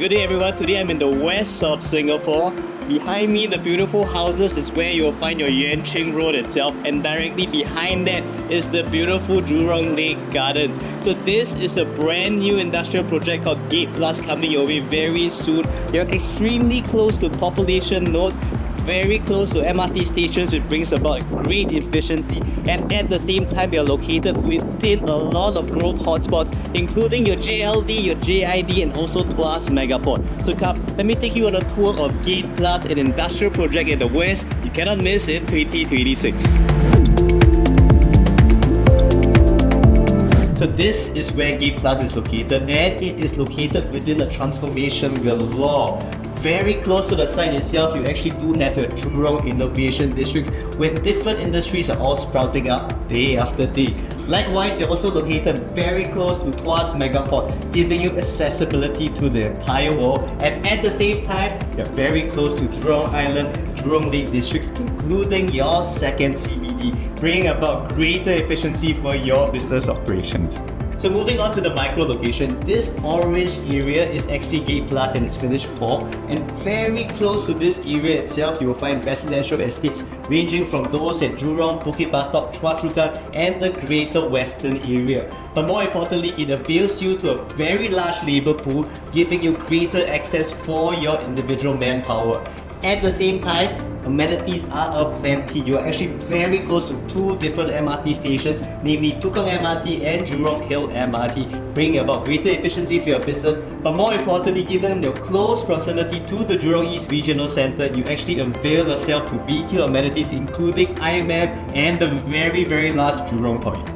Good day everyone, today I'm in the west of Singapore. Behind me, the beautiful houses is where you'll find your Yuan Ching Road itself, and directly behind that is the beautiful Jurong Lake Gardens. So this is a brand new industrial project called Gate Plus coming your way very soon. You're extremely close to population nodes, very close to MRT stations, which brings about great efficiency, and at the same time you're located within a lot of growth hotspots, including your JLD, your JID, and also Tuas Megaport. So come, let me take you on a tour of Gate Plus, an industrial project in the west you cannot miss in 2026. So this is where Gate Plus is located, and it is located within a transformation galore. Very close to the site itself, you actually do have your Jurong Innovation Districts where different industries are all sprouting up day after day. Likewise, you're also located very close to Tuas Megaport, giving you accessibility to the entire world, and at the same time, you're very close to Jurong Island and Jurong Lake Districts, including your second CBD, bringing about greater efficiency for your business operations. So moving on to the micro location, this orange area is actually Gate Plus in its finished form, and very close to this area itself you will find residential estates ranging from those at Jurong, Bukit Batok, Choa Chu Kang and the greater western area. But more importantly, it avails you to a very large labour pool, giving you greater access for your individual manpower. At the same time, amenities are aplenty. You are actually very close to two different MRT stations, namely Tukang MRT and Jurong Hill MRT, bringing about greater efficiency for your business. But more importantly, given your close proximity to the Jurong East Regional Centre, you actually avail yourself to retail amenities including IMM and the very large Jurong Point.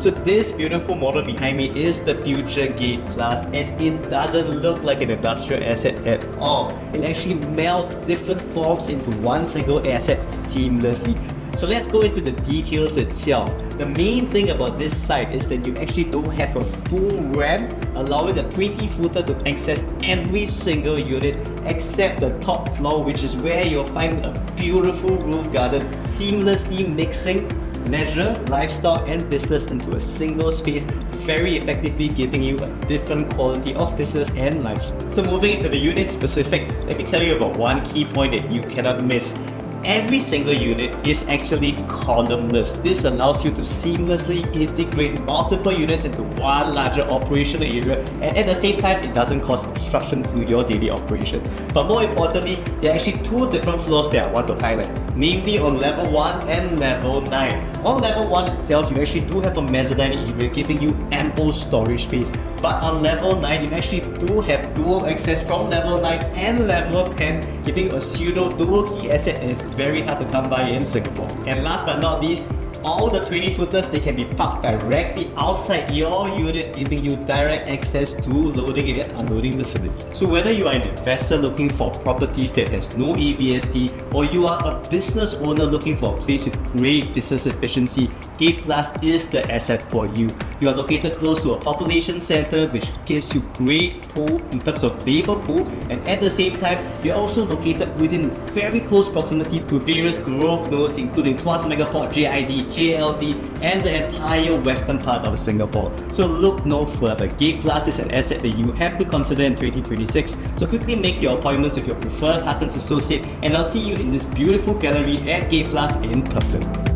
So this beautiful model behind me is the future Gate Plus, and it doesn't look like an industrial asset at all. It actually melts different forms into one single asset seamlessly. So let's go into the details itself. The main thing about this site is that you actually don't have a full ramp, allowing the 20-footer to access every single unit except the top floor, which is where you'll find a beautiful roof garden seamlessly mixing leisure, lifestyle and business into a single space, very effectively giving you a different quality of business and life. So moving into the unit specific, let me tell you about one key point that you cannot miss. Every single unit is actually columnless. This allows you to seamlessly integrate multiple units into one larger operational area, and at the same time, it doesn't cause obstruction to your daily operations. But more importantly, there are actually two different floors that I want to highlight, namely on level 1 and level 9. On level 1 itself, you actually do have a mezzanine area giving you ample storage space. But on level 9, you actually do have dual access from level 9 and level 10, giving a pseudo dual key asset that is very hard to come by in Singapore. And last but not least, all the 20-footers, they can be parked directly outside your unit, giving you direct access to loading and unloading facilities. So whether you are an investor looking for properties that has no ABSD, or you are a business owner looking for a place with great business efficiency, Gate Plus is the asset for you. You are located close to a population center, which gives you great pool in terms of labor pool, and at the same time, you're also located within very close proximity to various growth nodes, including Tuas Megaport, JID, JLD, and the entire western part of Singapore. So look no further. Gate Plus is an asset that you have to consider in 2026. So quickly make your appointments with your preferred Huttons Associate, and I'll see you in this beautiful gallery at Gate Plus in person.